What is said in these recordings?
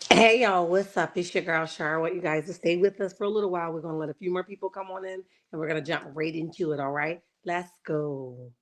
Hey y'all, what's up? It's your girl Shar. I want you guys to stay with us for a little while. We're gonna let a few more people come on in and we're gonna jump right into it, all right? Let's go.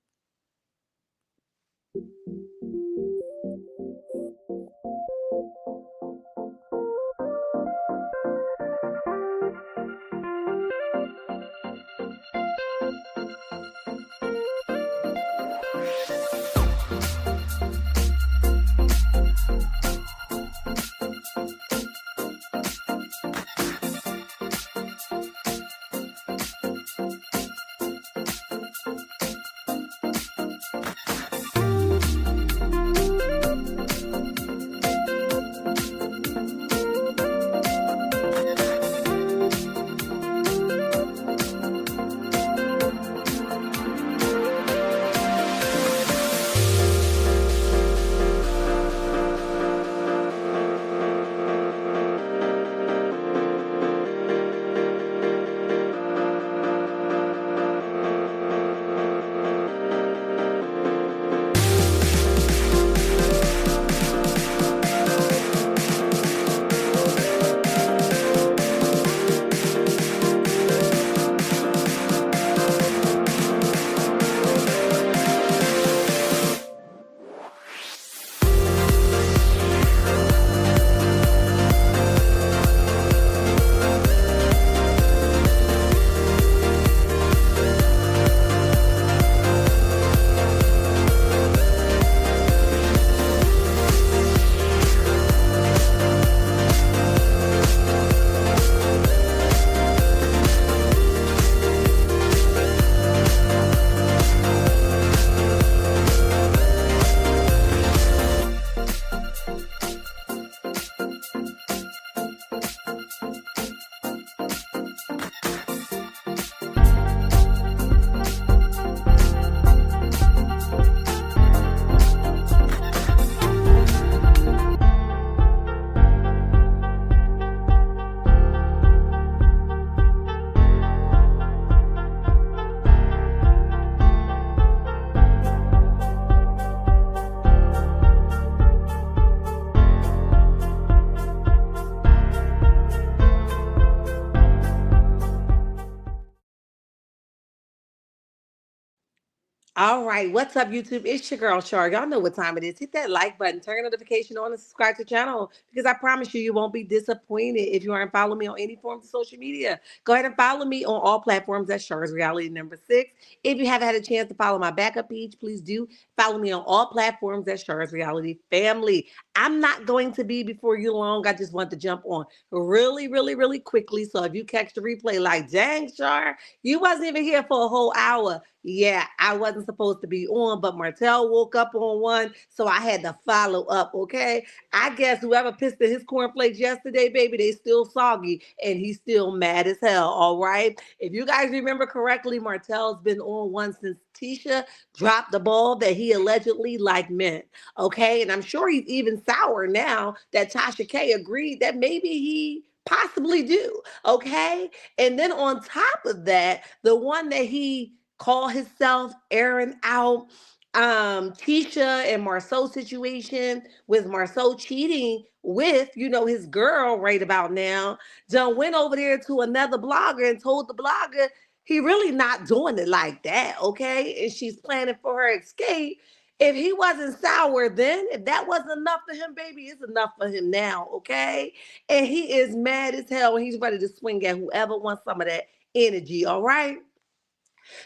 All right, what's up, YouTube? It's your girl Shar. Y'all know what time it is. Hit that like button, turn the notification on, and subscribe to the channel because I promise you, you won't be disappointed if you aren't following me on any forms of social media. Go ahead and follow me on all platforms at Shar's Reality number 6. If you haven't had a chance to follow my backup page, please do follow me on all platforms at Shar's Reality Family. I'm not going to be before you long. I just want to jump on really, really, really quickly. So if you catch the replay, like, dang, Shar, you wasn't even here for a whole hour. Yeah, I wasn't supposed to be on, but Martell woke up on one, so I had to follow up, okay? I guess whoever pissed in his cornflakes yesterday, baby, they still soggy, and he's still mad as hell, all right? If you guys remember correctly, Martell's been on one since Tisha dropped the ball that he allegedly like meant, okay? And I'm sure he's even sour now that Tasha K agreed that maybe he possibly do, okay? And then on top of that, the one that he call himself airing out Tisha and Marceau situation with Marceau cheating with, his girl right about now, done went over there to another blogger and told the blogger he really not doing it like that, okay? And she's planning for her escape. If he wasn't sour then, if that wasn't enough for him, baby, it's enough for him now, okay? And he is mad as hell and he's ready to swing at whoever wants some of that energy, all right?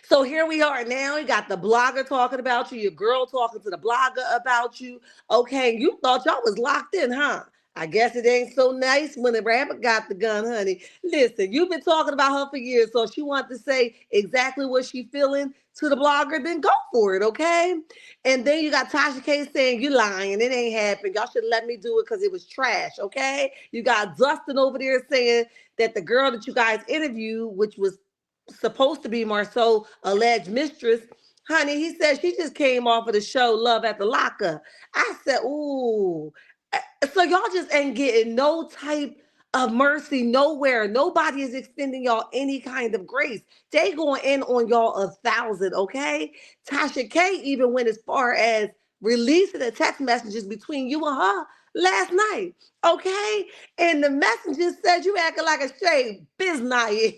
So here we are now. You got the blogger talking about you, your girl talking to the blogger about you. Okay, you thought y'all was locked in, huh? I guess it ain't so nice when the rabbit got the gun, honey. Listen, you've been talking about her for years, so if she wants to say exactly what she feeling to the blogger, then go for it, okay? And then you got Tasha K saying you lying, it ain't happened. Y'all should let me do it because it was trash, okay? You got Dustin over there saying that the girl that you guys interviewed, which was supposed to be Marceau alleged mistress, honey, he said she just came off of the show Love at the Locker. I said, ooh. So y'all just ain't getting no type of mercy nowhere. Nobody is extending y'all any kind of grace. They going in on y'all 1,000, okay? Tasha K even went as far as releasing the text messages between you and her last night. Okay? And the messenger said you acting like a straight business.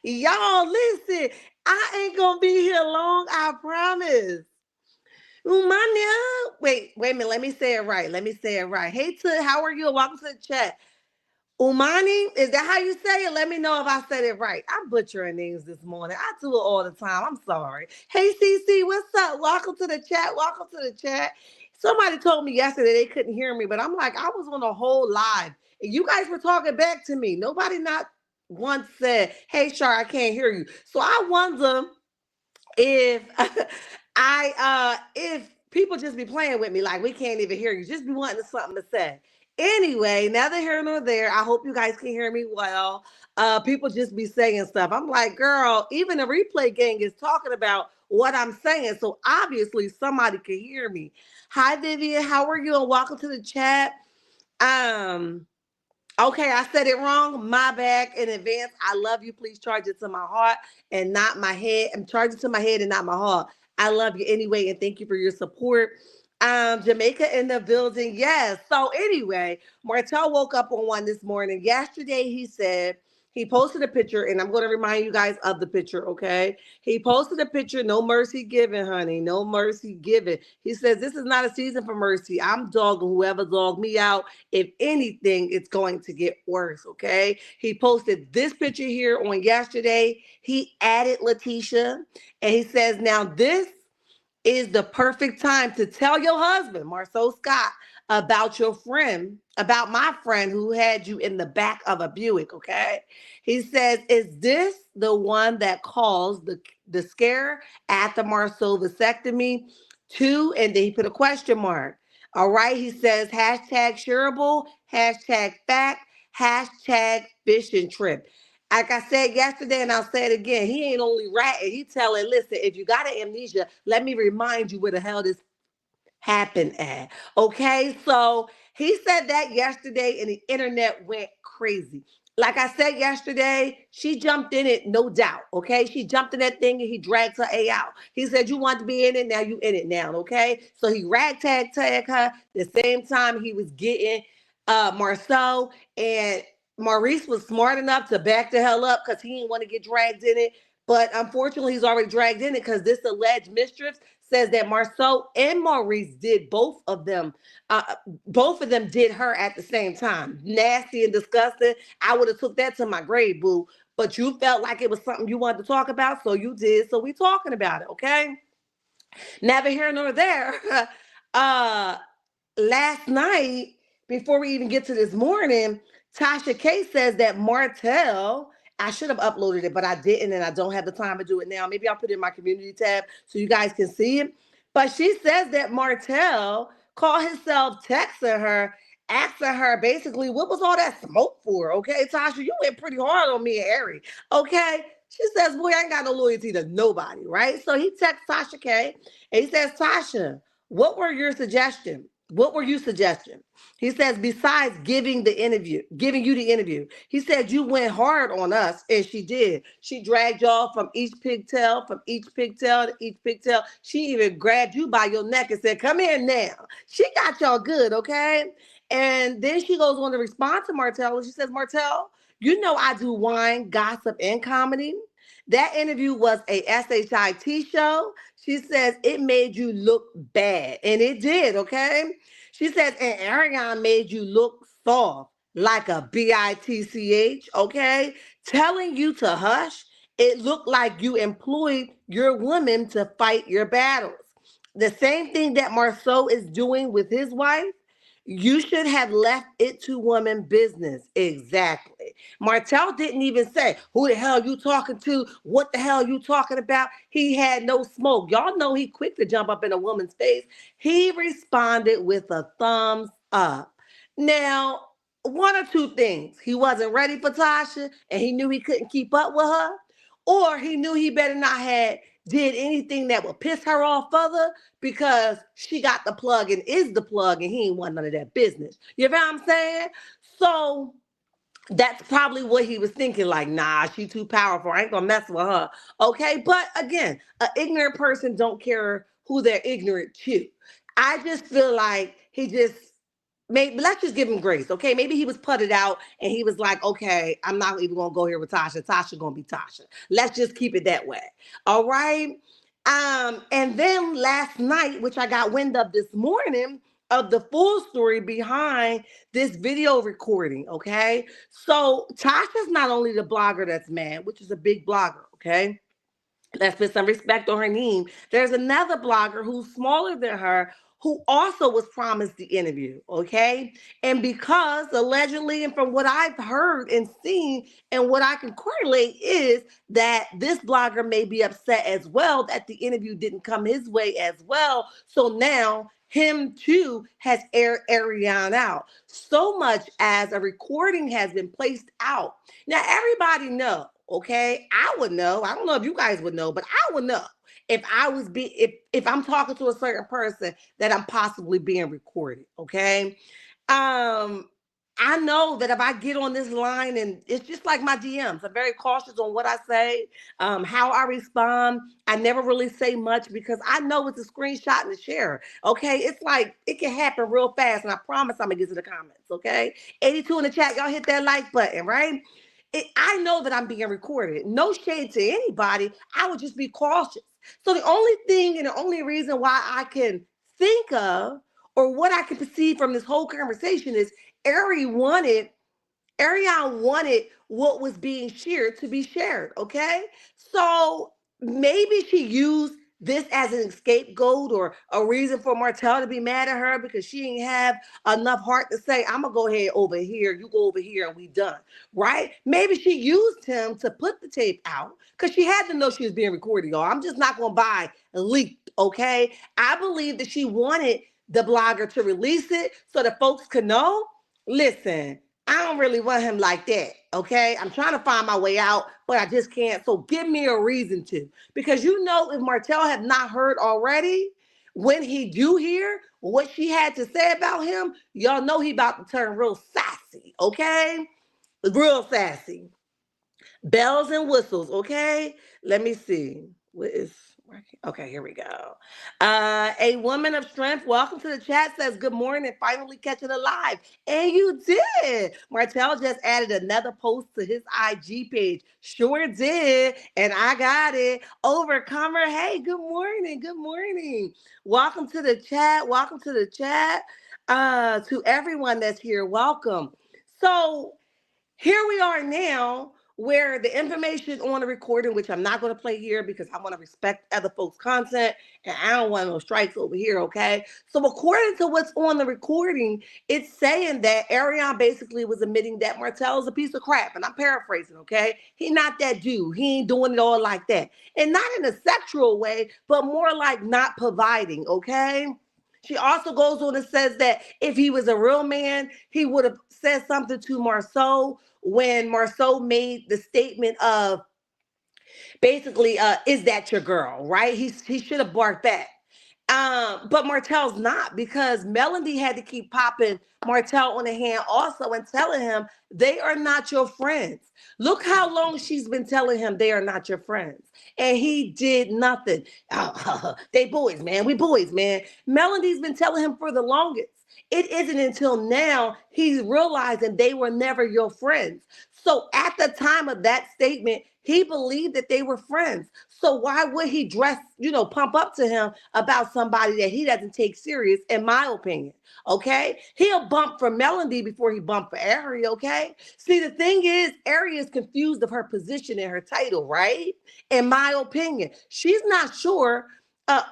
Y'all, listen, I ain't gonna be here long, I promise. Umania. Wait a minute. Let me say it right. Let me say it right. Hey, how are you? Welcome to the chat. Umani, is that how you say it? Let me know if I said it right. I'm butchering names this morning. I do it all the time. I'm sorry. Hey, CC, what's up? Welcome to the chat. Welcome to the chat. Somebody told me yesterday they couldn't hear me, but I'm like, I was on a whole live. And you guys were talking back to me. Nobody not once said, hey, Shar, I can't hear you. So I wonder if if people just be playing with me like we can't even hear you, just be wanting something to say. Anyway, neither here nor there. I hope you guys can hear me well. People just be saying stuff. I'm like, girl, even the replay gang is talking about what I'm saying, so obviously somebody can hear me. Hi Vivian, how are you? And welcome to the chat. um Okay, I said it wrong. My bad in advance. I love you. Please charge it to my heart and not my head. I'm charging to my head and not my heart. I love you anyway, and thank you for your support. Jamaica in the building. Yes. So anyway, Martell woke up on one this morning. Yesterday, he said he posted a picture, and I'm going to remind you guys of the picture, okay? He posted a picture, no mercy given, honey. No mercy given. He says, this is not a season for mercy. I'm dogging whoever dogged me out. If anything, it's going to get worse, okay? He posted this picture here on yesterday. He added Letitia, and he says, now this is the perfect time to tell your husband, Marceau Scott, about your friend, about my friend who had you in the back of a Buick, okay? He says, is this the one that caused the scare at the Marceau vasectomy? Two, and then he put a question mark. All right, he says, hashtag shareable, hashtag fact, hashtag fishing trip. Like I said yesterday, and I'll say it again, he ain't only ratting, he telling, listen, if you got an amnesia, let me remind you where the hell this happened at. Okay, so he said that yesterday, and the internet went crazy. Like I said yesterday, she jumped in it, no doubt. Okay, she jumped in that thing and he dragged her A out. He said, you want to be in it, now you in it now. Okay, so he tagged her. The same time he was getting Marceau, and Maurice was smart enough to back the hell up because he didn't want to get dragged in it. But unfortunately, he's already dragged in it because this alleged mistress says that Marceau and Maurice did both of them. Both of them did her at the same time. Nasty and disgusting. I would have took that to my grave, boo. But you felt like it was something you wanted to talk about, so you did. So we talking about it, okay? Never here nor there. uh, Last night, before we even get to this morning, Tasha K says that Martell, I should have uploaded it, but I didn't, and I don't have the time to do it now. Maybe I'll put it in my community tab so you guys can see it. But she says that Martell called himself texting her, asking her basically, what was all that smoke for? Okay, Tasha, you went pretty hard on me and Harry. Okay. She says, boy, I ain't got no loyalty to nobody, right? So he texts Tasha K and he says, Tasha, what were your suggestions? What were you suggesting? He says, besides giving you the interview, he said you went hard on us, and she did. She dragged y'all from each pigtail to each pigtail. She even grabbed you by your neck and said, come here now. She got y'all good, okay? And then she goes on to respond to Martell, and she says, Martell, you know I do wine, gossip, and comedy. That interview was a SHIT show. She says it made you look bad, and it did, okay? She says, and Ariane made you look soft, like a bitch, okay? Telling you to hush, it looked like you employed your women to fight your battles. The same thing that Marceau is doing with his wife, you should have left it to women business. Exactly. Martell didn't even say, who the hell you talking to? What the hell you talking about? He had no smoke. Y'all know he quick to jump up in a woman's face. He responded with a thumbs up. Now, one or two things. He wasn't ready for Tasha and he knew he couldn't keep up with her, or he knew he better not had did anything that would piss her off further because she got the plug and is the plug and he ain't want none of that business. You know what I'm saying? So that's probably what he was thinking, like, nah, she too powerful. I ain't gonna mess with her. Okay. But again, an ignorant person don't care who they're ignorant to. I just feel like he just maybe let's just give him grace, okay? Maybe he was putted out and he was like, okay, I'm not even gonna go here with Tasha. Tasha gonna be Tasha. Let's just keep it that way. All right. And then last night, which I got wind of this morning, of the full story behind this video recording, okay? So Tasha's not only the blogger that's mad, which is a big blogger, okay? Let's put some respect on her name. There's another blogger who's smaller than her who also was promised the interview, okay? And because allegedly, and from what I've heard and seen, and what I can correlate is that this blogger may be upset as well that the interview didn't come his way as well. So now him too has aired Ariane out. So much as a recording has been placed out. Now everybody know, okay? I would know. I don't know if you guys would know, but I would know if I was if I'm talking to a certain person that I'm possibly being recorded, okay? Um I know that if I get on this line, and it's just like my DMs, I'm very cautious on what I say, how I respond. I never really say much because I know it's a screenshot and a share. Okay, it's like it can happen real fast, and I promise I'm gonna get to the comments. Okay, 82 in the chat, y'all hit that like button, right? I know that I'm being recorded. No shade to anybody. I would just be cautious. So the only thing and the only reason why I can think of or what I can perceive from this whole conversation is Ariane wanted what was being shared to be shared, okay? So maybe she used this as an scapegoat or a reason for Martell to be mad at her because she didn't have enough heart to say, I'm gonna go ahead over here, you go over here, and we done, right? Maybe she used him to put the tape out because she had to know she was being recorded, y'all. I'm just not gonna buy leaked, okay? I believe that she wanted the blogger to release it so that folks could know. Listen, I don't really want him like that, okay? I'm trying to find my way out, but I just can't. So give me a reason to. Because you know, if Martell have not heard already, when he do hear what she had to say about him, y'all know he about to turn real sassy, okay? Real sassy. Bells and whistles, okay? Let me see. What is working? Okay, here we go. A woman of strength, welcome to the chat, says good morning, finally catching it live. And you did. Martell just added another post to his IG page. Sure did. And I got it. Overcomer, hey, good morning. Good morning. Welcome to the chat. Welcome to the chat. To everyone that's here, welcome. So here we are now where the information on the recording, which I'm not going to play here because I want to respect other folks' content and I don't want no strikes over here, okay? So according to what's on the recording, it's saying that Ariane basically was admitting that Martell is a piece of crap, and I'm paraphrasing, okay? He not that dude. He ain't doing it all like that. And not in a sexual way, but more like not providing, okay? She also goes on and says that if he was a real man, he would have said something to Marceau when Marceau made the statement of basically, is that your girl, right? He should have barked back. But Martell's not because Melody had to keep popping Martell on the hand also and telling him they are not your friends. Look how long she's been telling him they are not your friends. And he did nothing. Oh, they boys, man. We boys, man. Melody's been telling him for the longest. It isn't until now he's realizing they were never your friends. So at the time of that statement, he believed that they were friends. So why would he pump up to him about somebody that he doesn't take serious, in my opinion? Okay? He'll bump for Melody before he bump for Ari, okay? See, the thing is, Ari is confused of her position and her title, right? In my opinion. She's not sure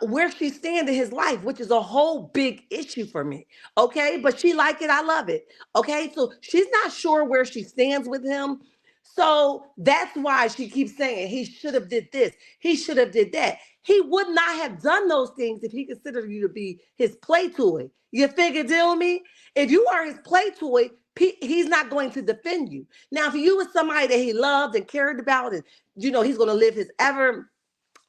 where she stands in his life, which is a whole big issue for me. Okay, but she like it, I love it. Okay, so she's not sure where she stands with him. So that's why she keeps saying he should have did this, he should have did that. He would not have done those things if he considered you to be his play toy. You figure, deal with me? If you are his play toy, he's not going to defend you. Now, if you were somebody that he loved and cared about, and he's going to live his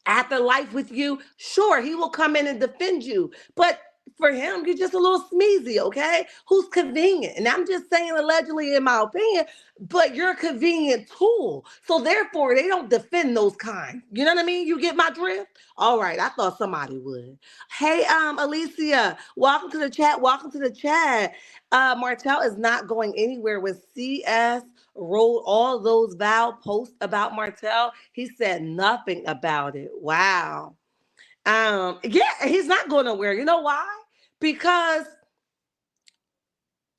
after life with you, sure, he will come in and defend you. But for him, you're just a little smeezy, okay? Who's convenient. And I'm just saying, allegedly, in my opinion, but you're a convenient tool. So therefore, they don't defend those kind. You know what I mean? You get my drift? All right, I thought somebody would. Hey, Alicia, welcome to the chat. Welcome to the chat. Martell is not going anywhere with CS wrote all those Val posts about Martell. He said nothing about it. Wow. Yeah, he's not going nowhere. You know why? Because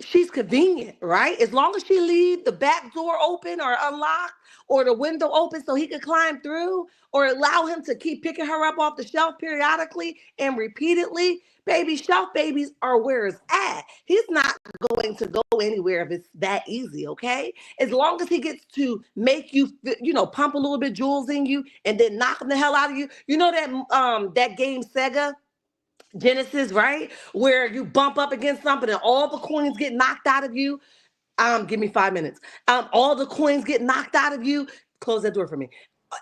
she's convenient, right? As long as she leave the back door open or unlocked or the window open so he could climb through or allow him to keep picking her up off the shelf periodically and repeatedly, baby, shelf babies are where it's at. He's not going to go anywhere if it's that easy, okay? As long as he gets to make you, pump a little bit jewels in you and then knock them the hell out of you. You know that game Sega? Genesis, right? Where you bump up against something and all the coins get knocked out of you. Give me 5 minutes. All the coins get knocked out of you. Close that door for me.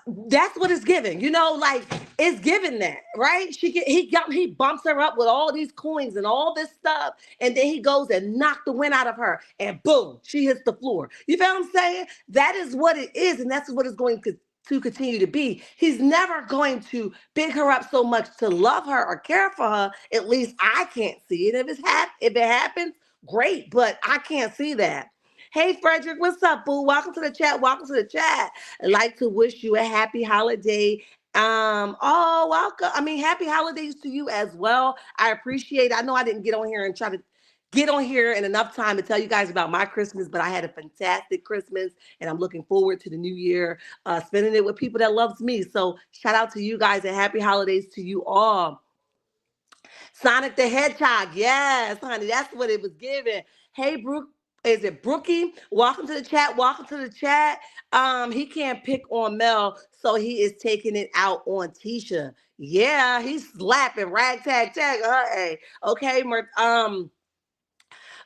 That's what it's giving, like it's giving that, right? He bumps her up with all these coins and all this stuff, and then he goes and knock the wind out of her, and boom, she hits the floor. You feel what I'm saying? That is what it is, and that's what it's going to continue to be. He's never going to big her up so much to love her or care for her. At least I can't see it. If it happens, great, but I can't see that. Hey, Frederick, what's up, boo? Welcome to the chat. Welcome to the chat. I'd like to wish you a happy holiday. Welcome. I mean, happy holidays to you as well. I appreciate it. I know I didn't get on here and try to get on here in enough time to tell you guys about my Christmas, but I had a fantastic Christmas and I'm looking forward to the new year, spending it with people that loves me. So shout out to you guys and happy holidays to you all. Sonic the Hedgehog. Yes, honey, that's what it was given. Hey, Brooke. Is it Brookie? Welcome to the chat. Welcome to the chat. He can't pick on Mel, so he is taking it out on Tisha. Yeah, he's slapping rag tag tag. Hey, okay,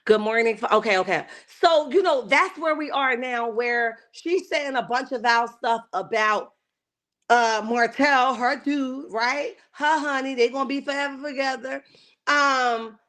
good morning. Okay. So, that's where we are now, where she's saying a bunch of Val stuff about Martell, her dude, right? Her honey, they gonna be forever together. Um,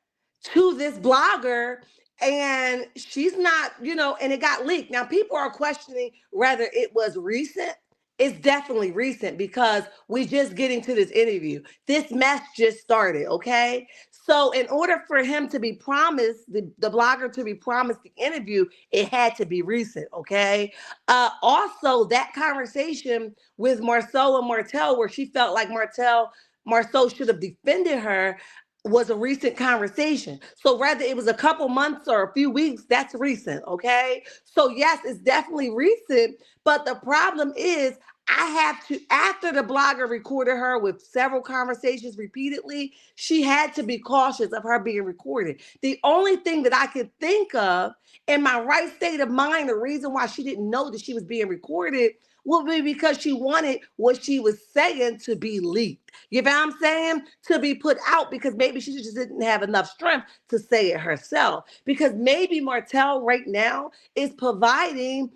to this blogger, and she's not, and it got leaked. Now people are questioning whether it was recent. It's definitely recent because we just getting to this interview. This mess just started, okay? So in order for him to be promised, the blogger to be promised the interview, it had to be recent, okay? Also, that conversation with Marceau and Martell, where she felt like Marceau should have defended her, was a recent conversation. So whether it was a couple months or a few weeks, that's recent, okay? So yes, it's definitely recent, but the problem is I have to, after the blogger recorded her with several conversations repeatedly, she had to be cautious of her being recorded. The only thing that I could think of in my right state of mind, the reason why she didn't know that she was being recorded would be because she wanted what she was saying to be leaked. You know what I'm saying? To be put out, because maybe she just didn't have enough strength to say it herself. Because maybe Martell right now is providing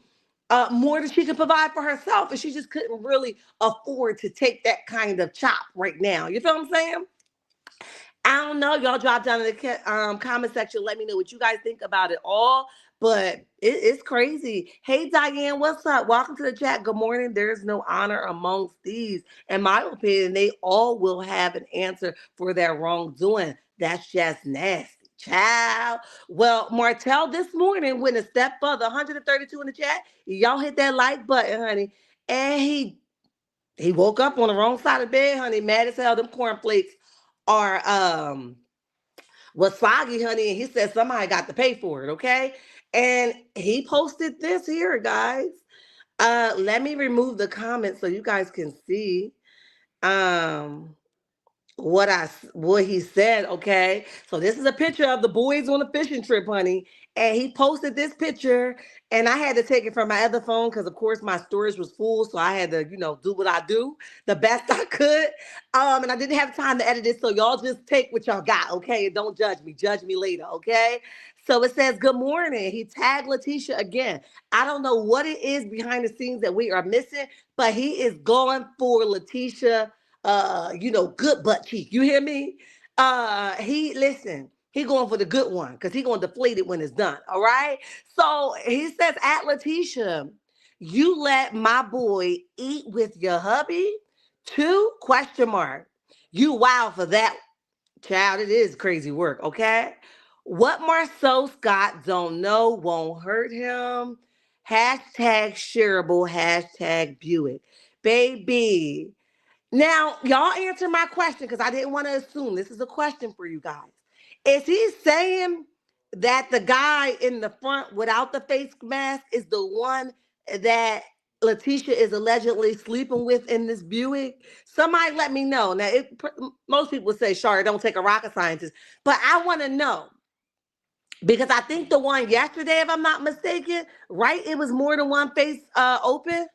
more than she can provide for herself, and she just couldn't really afford to take that kind of chop right now. You feel what I'm saying? I don't know. Y'all drop down in the comment section. Let me know what you guys think about it all. But it's crazy. Hey, Diane, what's up? Welcome to the chat. Good morning. There's no honor amongst these. In my opinion, they all will have an answer for their wrongdoing. That's just nasty. Child. Well, Martell this morning went a step further. 132 in the chat. Y'all hit that like button, honey. And he woke up on the wrong side of the bed, honey. Mad as hell. Them cornflakes are was soggy, honey, and he said somebody got to pay for it, okay? And he posted this here, guys. Let me remove the comments so you guys can see what he said, okay? So this is a picture of the boys on a fishing trip, honey. And he posted this picture, and I had to take it from my other phone because, of course, my storage was full. So I had to, do what I do the best I could. And I didn't have time to edit it. So y'all just take what y'all got, okay? And don't judge me. Judge me later, okay? So it says, good morning. He tagged Letitia again. I don't know what it is behind the scenes that we are missing, but he is going for Letitia, good butt cheek. You hear me? He listen. He going for the good one because he gonna deflate it when it's done. All right. So he says at Letitia, you let my boy eat with your hubby? Two question mark. You wild for that, child. It is crazy work. Okay. What Marceau Scott don't know won't hurt him. Hashtag shareable. Hashtag Buick. Baby. Now, y'all answer my question because I didn't want to assume. This is a question for you guys. Is he saying that the guy in the front without the face mask is the one that Letitia is allegedly sleeping with in this Buick? Somebody let me know. Now, most people say, "Shar, don't take a rocket scientist," but I want to know because I think the one yesterday, if I'm not mistaken, right, it was more than one face open.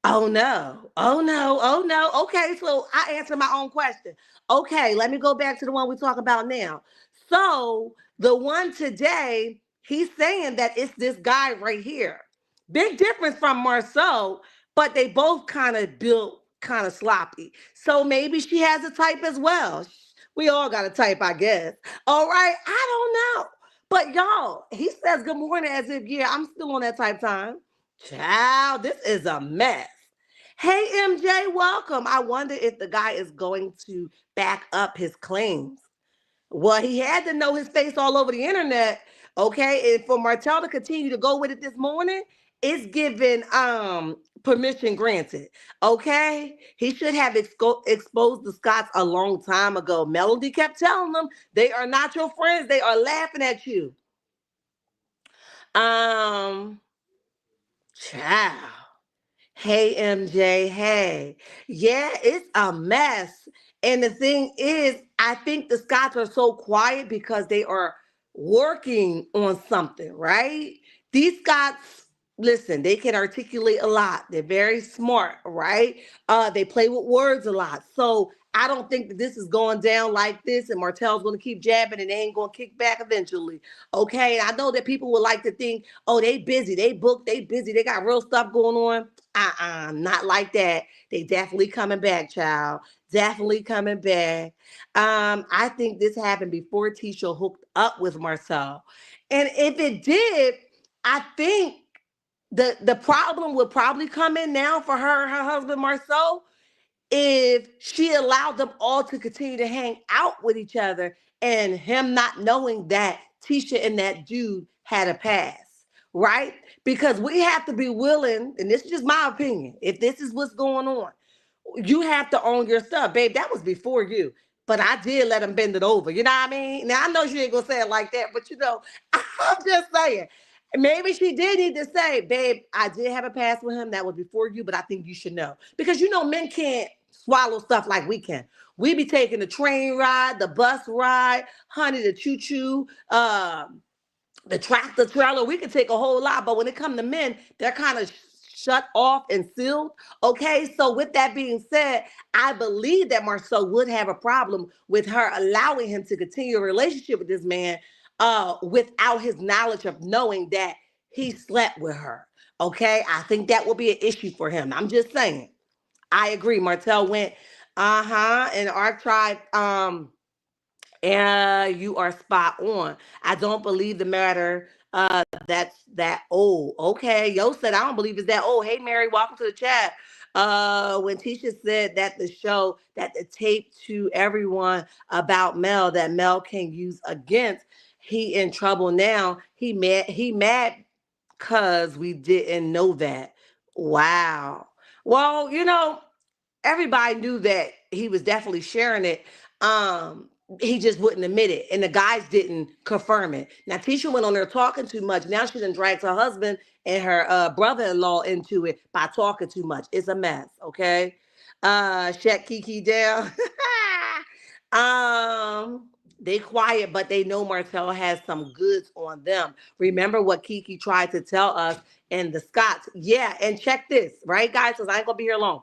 Oh no. Oh no. Oh no. Okay, so I answered my own question. Okay, let me go back to the one we're talking about now. So the one today, he's saying that it's this guy right here. Big difference from Marceau, but they both kind of built kind of sloppy. So maybe she has a type as well. We all got a type, I guess. All right. I don't know. But y'all, he says good morning as if, yeah, I'm still on that type time. Child, this is a mess. Hey, MJ, welcome. I wonder if the guy is going to back up his claims. Well, he had to know his face all over the internet. Okay. And for Martell to continue to go with it this morning, it's given permission granted. Okay. He should have exposed the Scots a long time ago. Melody kept telling them they are not your friends. They are laughing at you. Um, Child. Hey MJ, hey. Yeah, it's a mess. And the thing is, I think the Scots are so quiet because they are working on something, right? These Scots, listen, they can articulate a lot. They're very smart, right? They play with words a lot. So I don't think that this is going down like this and Martell's going to keep jabbing and they ain't going to kick back eventually. Okay, I know that people would like to think, oh, they busy, they booked, they busy, they got real stuff going on. Not like that. They definitely coming back, child. Definitely coming back. I think this happened before Tisha hooked up with Marcel. And if it did, I think the problem would probably come in now for her and her husband Marcel if she allowed them all to continue to hang out with each other and him not knowing that Tisha and that dude had a past, right? Because we have to be willing, and this is just my opinion, if this is what's going on, you have to own your stuff, babe. That was before you. But I did let him bend it over. You know what I mean? Now I know she ain't gonna say it like that, but I'm just saying. Maybe she did need to say, babe, I did have a past with him. That was before you, but I think you should know. Because men can't swallow stuff like we can. We be taking the train ride, the bus ride, honey, the choo-choo, the tractor trailer. We could take a whole lot, but when it comes to men, they're kind of shut off and sealed. Okay, so with that being said, I believe that Marceau would have a problem with her allowing him to continue a relationship with this man without his knowledge of knowing that he slept with her. Okay, I think that will be an issue for him. I'm just saying. I agree. Martell went, and Ark tried, and you are spot on. I don't believe the matter that's that old. Okay. Yo said I don't believe it's that old. Hey Mary, welcome to the chat. When Tisha said that the tape to everyone about Mel that Mel can use against, he in trouble now. He mad cause we didn't know that. Wow. Well, everybody knew that he was definitely sharing it. He just wouldn't admit it, and the guys didn't confirm it. Now Tisha went on there talking too much. Now she done dragged her husband and her brother-in-law into it by talking too much. It's a mess. Okay, shut Kiki down. They quiet, but they know Martell has some goods on them. Remember what Kiki tried to tell us and the Scots. Yeah, and check this, right, guys? Because I ain't gonna be here long.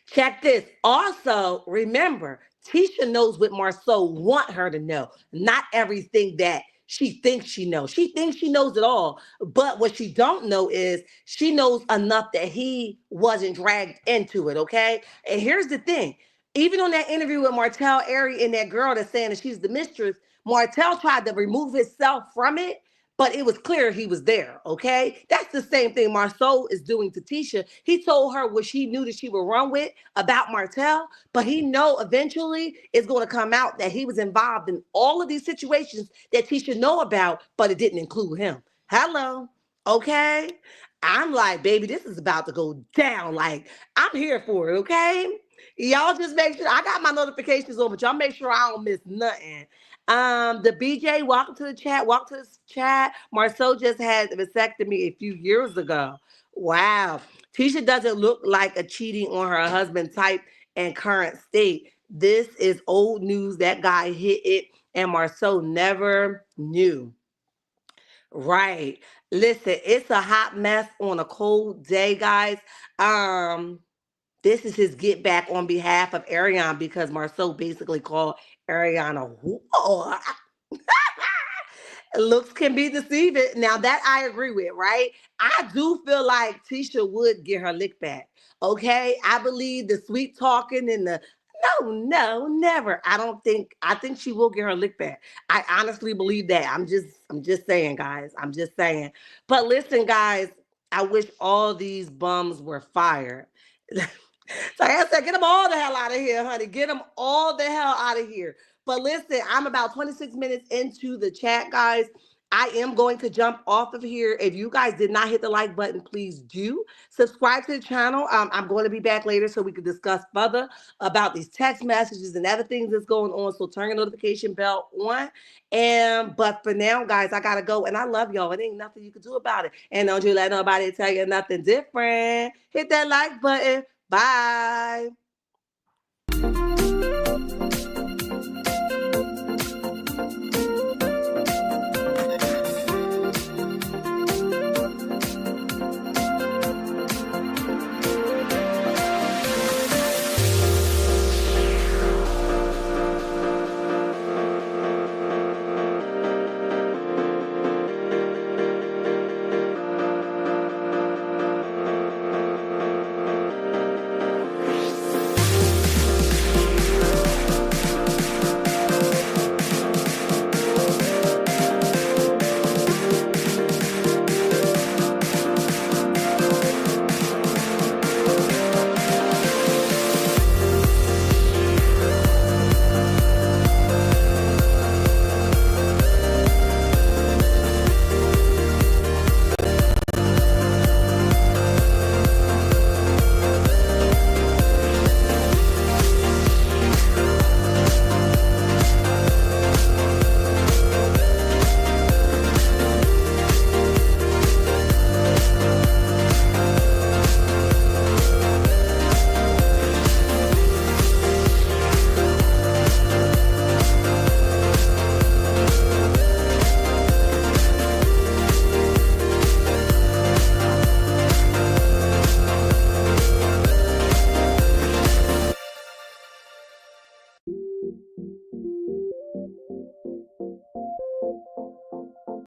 Check this. Also, remember, Tisha knows what Marceau want her to know, not everything that she thinks she knows. She thinks she knows it all, but what she don't know is she knows enough that he wasn't dragged into it, okay? And here's the thing. Even on that interview with Martell, Airy, and that girl that's saying that she's the mistress, Martell tried to remove himself from it, but it was clear he was there. Okay, that's the same thing Marceau is doing to Tisha. He told her what she knew that she would run with about Martell, but he know eventually it's going to come out that he was involved in all of these situations that Tisha know about, but it didn't include him. Hello, okay. I'm like, baby, this is about to go down. Like, I'm here for it, okay? Y'all just make sure I got my notifications on, but y'all make sure I don't miss nothing. The BJ, welcome to the chat. Welcome to the chat. Marceau just had a vasectomy a few years ago. Wow. Tisha doesn't look like a cheating on her husband type and current state. This is old news. That guy hit it, and Marceau never knew. Right. Listen, it's a hot mess on a cold day, guys. Um, this is his get back on behalf of Ariane because Marceau basically called Ariane a whore. Looks can be deceiving. Now that I agree with, right? I do feel like Tisha would get her lick back. Okay, I believe the sweet talking and the no, never. I think she will get her lick back. I honestly believe that. I'm just saying, guys. I'm just saying. But listen, guys, I wish all these bums were fired. So like I said, get them all the hell out of here, honey. Get them all the hell out of here. But listen, I'm about 26 minutes into the chat, guys. I am going to jump off of here. If you guys did not hit the like button, please do subscribe to the channel. I'm going to be back later so we can discuss further about these text messages and other things that's going on. So turn your notification bell on. And but for now, guys, I gotta go. And I love y'all. It ain't nothing you can do about it. And don't you let nobody tell you nothing different. Hit that like button. Bye.